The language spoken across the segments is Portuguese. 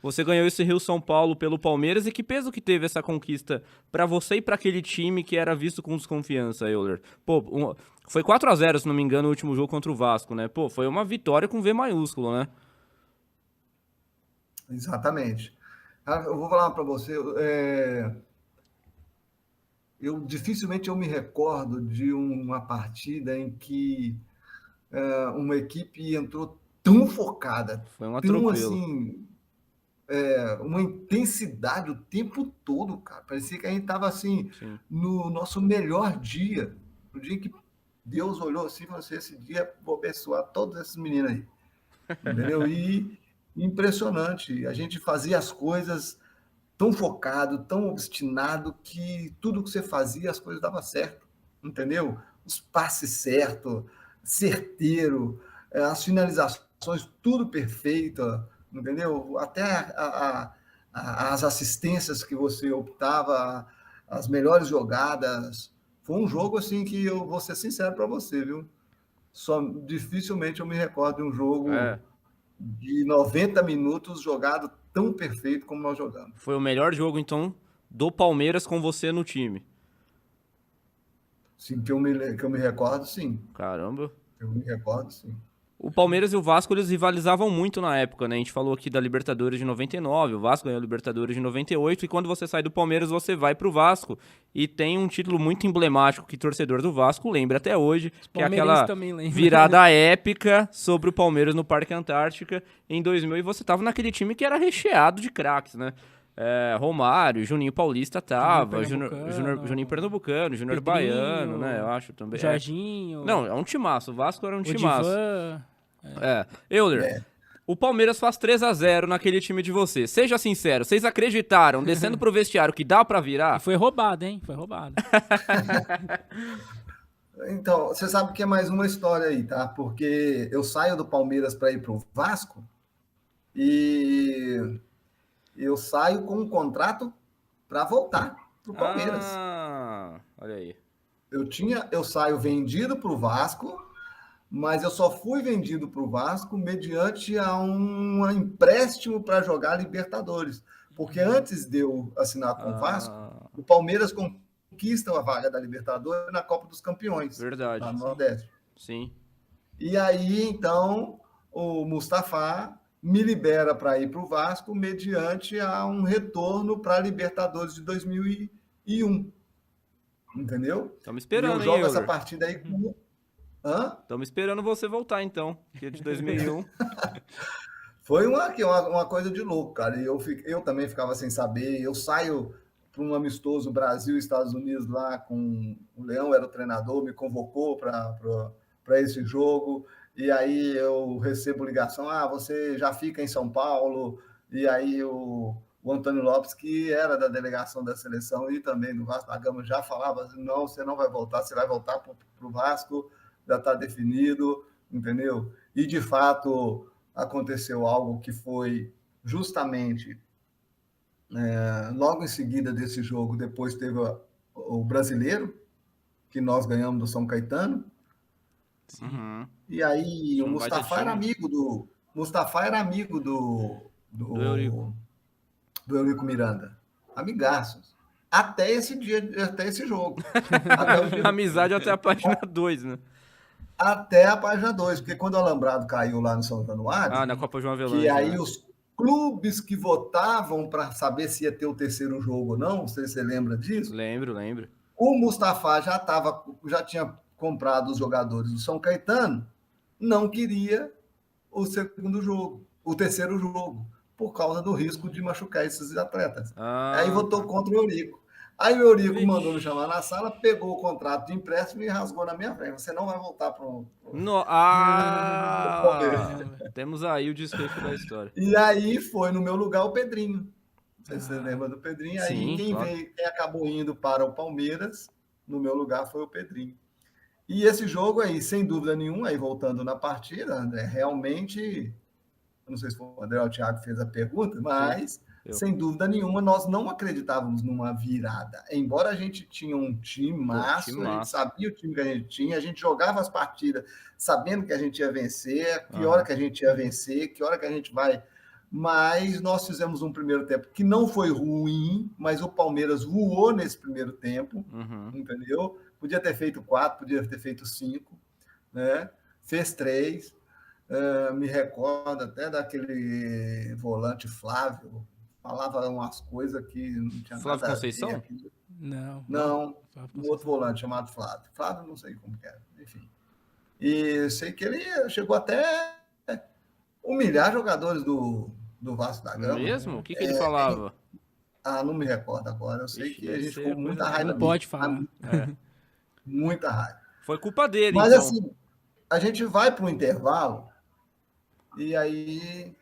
Você ganhou esse Rio-São Paulo pelo Palmeiras, e que peso que teve essa conquista pra você e pra aquele time que era visto com desconfiança, Euler? Pô, foi 4-0, se não me engano, o último jogo contra o Vasco, né? Pô, foi uma vitória com V maiúsculo, né? Exatamente. Eu vou falar para você, eu dificilmente eu me recordo de uma partida em que uma equipe entrou tão focada, Foi um tão atropelo. assim, uma intensidade o tempo todo, cara. Parecia que a gente estava assim Sim. no nosso melhor dia, no dia que Deus olhou assim e falou assim: esse dia vou abençoar todos esses meninos aí, entendeu? E impressionante, a gente fazia as coisas tão focado, tão obstinado, que tudo que você fazia, as coisas davam certo, entendeu? Os passes certos, certeiro, as finalizações, tudo perfeito, entendeu? Até as assistências que você optava, as melhores jogadas. Foi um jogo assim que eu vou ser sincero para você, viu? Só dificilmente eu me recordo de um jogo É. de 90 minutos jogado tão perfeito como nós jogamos. Foi o melhor jogo, então, do Palmeiras com você no time. Sim, que eu me recordo, sim. Caramba. Eu me recordo, sim. O Palmeiras e o Vasco, eles rivalizavam muito na época, né? A gente falou aqui da Libertadores de 99, o Vasco ganhou a Libertadores de 98, e quando você sai do Palmeiras, você vai pro Vasco. E tem um título muito emblemático que torcedor do Vasco lembra até hoje, Os que é palmeirenses aquela também lembram. virada épica sobre o Palmeiras no Parque Antártica em 2000, e você tava naquele time que era recheado de craques, né? Romário, Juninho Paulista tava, Juninho Pernambucano, Júnior Baiano, né? Eu Pedrinho, acho também. Jorginho, Não, é um timaço, o Vasco era um timaço. Odivan. Euler, o Palmeiras faz 3-0 naquele time de você. Seja sincero, vocês acreditaram, descendo pro vestiário, que dá pra E virar? foi roubado, hein? Foi roubado. Então, você sabe que é mais uma história aí, tá? Porque eu saio do Palmeiras para ir para o Vasco e eu saio com um contrato para voltar para o Palmeiras. Olha aí. Eu saio vendido para o Vasco, mas eu só fui vendido para o Vasco mediante a um empréstimo para jogar Libertadores. Porque antes de eu assinar com o Vasco, Ah, o Palmeiras conquista a vaga da Libertadores na Copa dos Campeões, lá verdade. no Nordeste. Sim. E aí, então, o Mustafa me libera para ir para o Vasco mediante a um retorno para a Libertadores de 2001, entendeu? Estamos E eu esperando, hein, jogo essa Euler? partida aí com... Hã? Estamos esperando você voltar, então, que é de 2001. Foi uma coisa de louco, cara. E eu também ficava sem saber. Eu saio para um amistoso Brasil e Estados Unidos lá com o Leão, era o treinador, me convocou para esse jogo. E aí eu recebo ligação: você já fica em São Paulo. E aí o Antônio Lopes, que era da delegação da seleção e também do Vasco da Gama, já falava assim: não, você não vai voltar, você vai voltar para o Vasco, já está definido, entendeu? E de fato aconteceu algo que foi justamente logo em seguida desse jogo, depois teve o brasileiro, que nós ganhamos do São Caetano, Sim. Uhum. e aí o Um baita Mustafa era time. amigo do. Mustafa era amigo Do Eurico. do Eurico Miranda. Amigaços. Até esse dia, até esse jogo. Até o dia, Amizade até a página 2, né? até a página 2, porque quando o Alambrado caiu lá no São Januário, Na Copa João que Avelange, aí né? os clubes que votavam para saber se ia ter o terceiro jogo ou não, não sei se você lembra disso, Lembro. o Mustafa já tinha comprado os jogadores do São Caetano, não queria o segundo jogo, o terceiro jogo, por causa do risco de machucar esses atletas. Aí votou Tá. contra o Eurico. Aí o Eurico mandou me Vixe. chamar na sala, pegou o contrato de empréstimo e rasgou na minha frente. Você não vai voltar para o Palmeiras. Caramba. Temos aí o desfecho da história. E aí foi no meu lugar o Pedrinho. Não sei se você Ah, lembra do Pedrinho. Aí Sim, claro. quem acabou indo para o Palmeiras, no meu lugar, foi o Pedrinho. E esse jogo aí, sem dúvida nenhuma, aí voltando na partida, André, realmente, não sei se foi o André ou o Thiago que fez a pergunta, Fui. mas Eu. sem dúvida nenhuma nós não acreditávamos numa virada. Embora a gente tinha um time Pô, maço, a gente timaço. sabia o time que a gente tinha, a gente jogava as partidas sabendo que a gente ia vencer, que hora Aham. que a gente ia vencer, que hora que a gente vai mas nós fizemos um primeiro tempo que não foi ruim, mas o Palmeiras voou nesse primeiro tempo, entendeu? Podia ter feito 4, podia ter feito 5, né? Fez 3. Me recordo até daquele volante Flávio, falava umas coisas que não tinha Flávio nada Conceição? a ver. Aquilo. Não. Não, Flávio um Conceição. outro volante chamado Flávio. Flávio, não sei como que era, enfim. E sei que ele chegou até humilhar jogadores do Vasco da Gama. Mesmo? O que ele falava? Não me recordo agora. Eu sei Ixi, que a deve gente ser ficou com muita coisa- raiva. Não pode falar. Muita raiva. Foi culpa dele, Mas então. assim, a gente vai para o intervalo e aí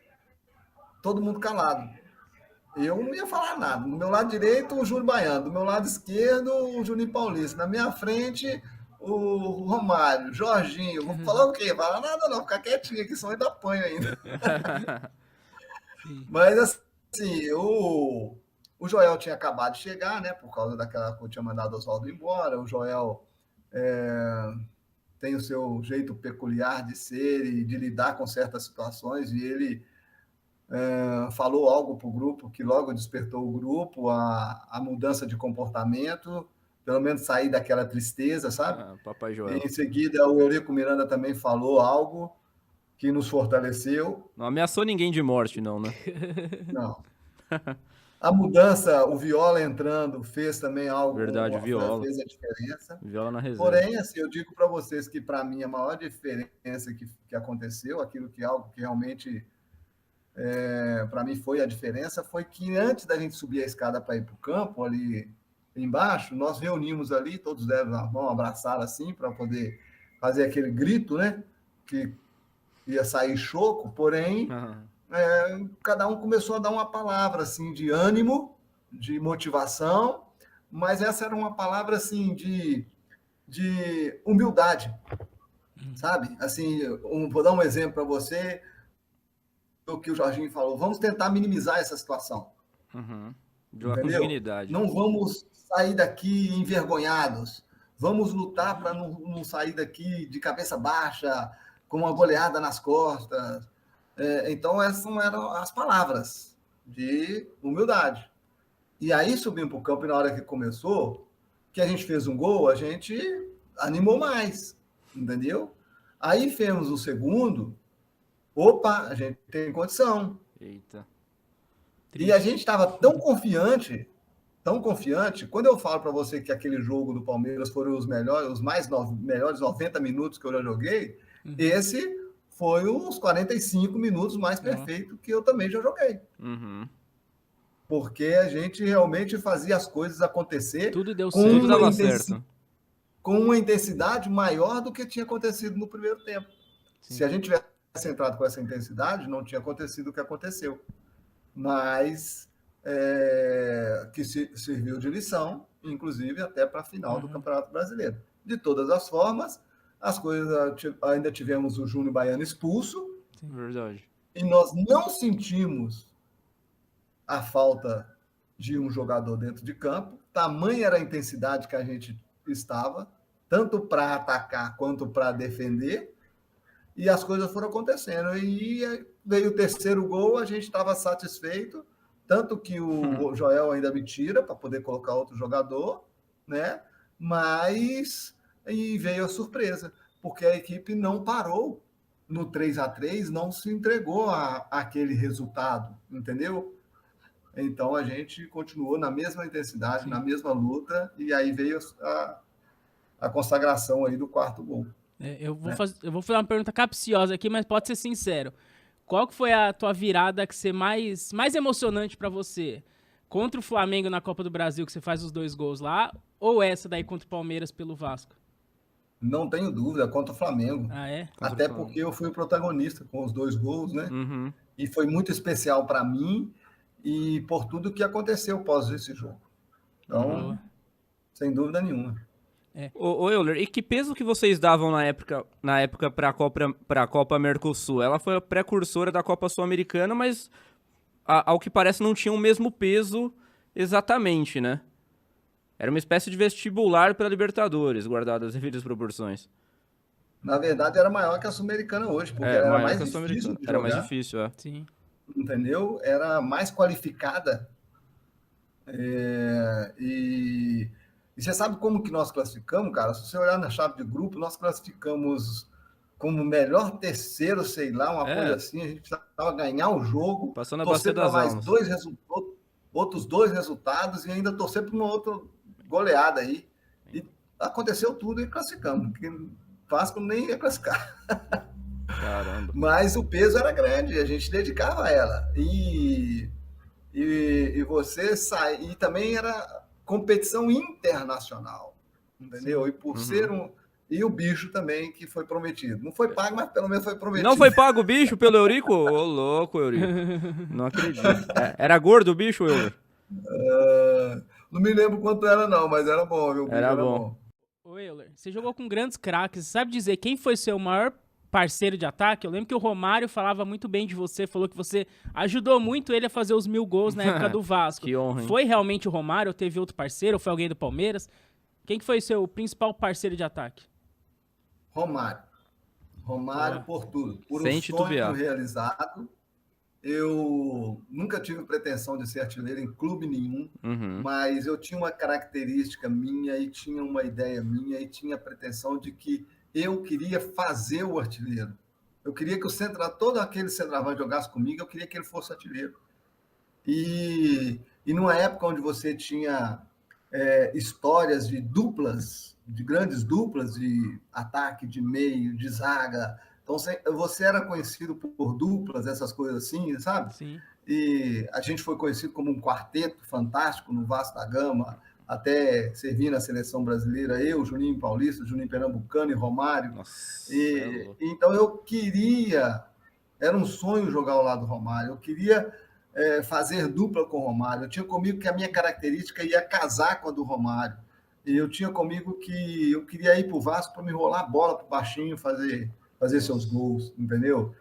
todo mundo calado. Eu não ia falar nada. Do meu lado direito, o Júlio Baiano. Do meu lado esquerdo, o Juninho Paulista. Na minha frente, o Romário, Jorginho. Vou falar o quê? Falar nada não, ficar quietinho aqui, senão ainda apanho ainda. Mas assim, o Joel tinha acabado de chegar, né? Por causa daquela que eu tinha mandado o Oswaldo embora. O Joel tem o seu jeito peculiar de ser e de lidar com certas situações, e ele falou algo para o grupo que logo despertou o grupo, a mudança de comportamento, pelo menos sair daquela tristeza, sabe? Papai E Joel. em seguida, o Eurico Miranda também falou algo que nos fortaleceu. Não ameaçou ninguém de morte, não, né? Não. A mudança, o Viola entrando, fez também algo. Verdade, o Viola. Fez a diferença. Viola na reserva. Porém, assim, eu digo para vocês que, para mim, a maior diferença que aconteceu, aquilo que é algo que realmente, para mim, foi a diferença, foi que antes da gente subir a escada para ir para o campo, ali embaixo, nós reunimos ali, todos deram a mão, abraçaram assim, para poder fazer aquele grito, né? Que ia sair choco, porém, cada um começou a dar uma palavra assim de ânimo, de motivação, mas essa era uma palavra assim de humildade, sabe? Assim, vou dar um exemplo para você do que o Jorginho falou. Vamos tentar minimizar essa situação. Jogar com dignidade. Não vamos sair daqui envergonhados. Vamos lutar para não sair daqui de cabeça baixa, com uma goleada nas costas. Então, essas eram as palavras de humildade. E aí, subimos para o campo, e na hora que começou, que a gente fez um gol, a gente animou mais, entendeu? Aí, fizemos o segundo, opa, a gente tem condição. Eita. E a gente estava tão confiante, quando eu falo para você que aquele jogo do Palmeiras foram os melhores 90 minutos que eu já joguei, esse foi os 45 minutos mais perfeitos que eu também já joguei. Porque a gente realmente fazia as coisas acontecer. Tudo deu com certo. Tudo dava certo. Com uma intensidade maior do que tinha acontecido no primeiro tempo. Sim. Se a gente tivesse entrado com essa intensidade, não tinha acontecido o que aconteceu. Mas que serviu de lição, inclusive até para a final do Campeonato Brasileiro. De todas as formas, as coisas, ainda tivemos o Júnior Baiano expulso. Sim, verdade. E nós não sentimos a falta de um jogador dentro de campo. Tamanha era a intensidade que a gente estava, tanto para atacar quanto para defender. E as coisas foram acontecendo. E veio o terceiro gol, a gente estava satisfeito, tanto que o Joel ainda me tira para poder colocar outro jogador, né? Mas e veio a surpresa, porque a equipe não parou no 3-3, não se entregou àquele resultado, entendeu? Então a gente continuou na mesma intensidade, na mesma luta, e aí veio a consagração aí do quarto gol. Eu vou fazer uma pergunta capciosa aqui, mas pode ser sincero. Qual que foi a tua virada que você mais emocionante para você? Contra o Flamengo na Copa do Brasil, que você faz os 2 gols lá, ou essa daí contra o Palmeiras pelo Vasco? Não tenho dúvida, contra o Flamengo. Ah, é? Até porque eu fui o protagonista com os 2 gols, né? E foi muito especial para mim e por tudo que aconteceu após esse jogo. Então, sem dúvida nenhuma. Ô Euler, e que peso que vocês davam na época para a Copa Mercosul? Ela foi a precursora da Copa Sul-Americana, mas ao que parece não tinha o mesmo peso exatamente, né? Era uma espécie de vestibular para Libertadores, guardado as devidas proporções. Na verdade, era maior que a Sul-Americana hoje, porque era mais difícil de jogar. Era mais difícil, Sim. entendeu? Era mais qualificada. E você sabe como que nós classificamos, cara? Se você olhar na chave de grupo, nós classificamos como melhor terceiro, sei lá, uma coisa assim. A gente precisava ganhar o jogo, Passando a torcer bacia das para mais almas. outros 2 resultados e ainda torcer para uma outra goleada aí. E aconteceu tudo e classificamos, porque o Vasco nem ia classificar. Caramba. Mas o peso era grande, a gente dedicava a ela. E você sai. E também era competição internacional, entendeu? E por ser E o bicho também, que foi prometido. Não foi pago, mas pelo menos foi prometido. Não foi pago o bicho pelo Eurico? Ô, louco, Eurico. Não acredito. Era gordo o bicho, Euler? Não me lembro quanto era, não, mas era bom, viu? Era bom. Ô, Euler, você jogou com grandes craques. Você sabe dizer quem foi seu maior parceiro de ataque? Eu lembro que o Romário falava muito bem de você, falou que você ajudou muito ele a fazer os 1000 gols na época do Vasco. Que honra, hein? Foi realmente o Romário ou teve outro parceiro? Ou foi alguém do Palmeiras? Quem que foi seu principal parceiro de ataque? Romário por tudo. Por Sem um titubear. sonho realizado. Eu nunca tive pretensão de ser artilheiro em clube nenhum, mas eu tinha uma característica minha e tinha uma ideia minha e tinha a pretensão de que eu queria fazer o artilheiro. Eu queria que todo aquele centroavante jogasse comigo, eu queria que ele fosse artilheiro. E numa época onde você tinha histórias de duplas, de grandes duplas de ataque, de meio, de zaga. Então, você era conhecido por duplas, essas coisas assim, sabe? Sim. E a gente foi conhecido como um quarteto fantástico no Vasco da Gama, até servir na seleção brasileira, eu, Juninho Paulista, Juninho Pernambucano e Romário. Nossa, Então, eu queria... Era um sonho jogar ao lado do Romário. Eu queria fazer dupla com o Romário. Eu tinha comigo que a minha característica ia casar com a do Romário. E eu tinha comigo que eu queria ir para o Vasco para me rolar a bola para o baixinho fazer seus gols, entendeu?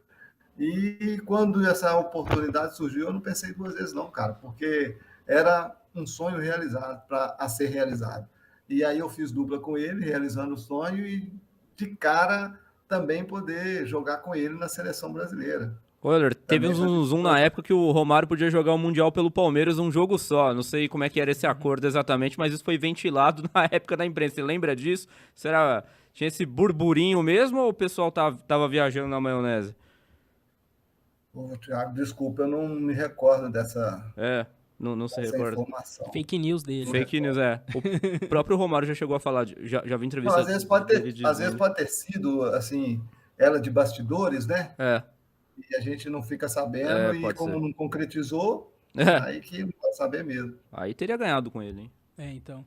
E quando essa oportunidade surgiu, eu não pensei 2 vezes não, cara, porque era um sonho realizado, a ser realizado. E aí eu fiz dupla com ele, realizando o sonho, e de cara também poder jogar com ele na seleção brasileira. Euler, teve um zoom na época que o Romário podia jogar o Mundial pelo Palmeiras um jogo só. Não sei como é que era esse acordo exatamente, mas isso foi ventilado na época da imprensa. Você lembra disso? Tinha esse burburinho mesmo ou o pessoal tava viajando na maionese? Ô, Thiago, desculpa, eu não me recordo dessa Não se recorda. informação. Fake news dele. Fake news, O próprio Romário já chegou a falar, já vi entrevista. Não, às vezes pode ter sido, assim, ela de bastidores, né? E a gente não fica sabendo, e como não concretizou, aí que não pode saber mesmo. Aí teria ganhado com ele, hein? Então.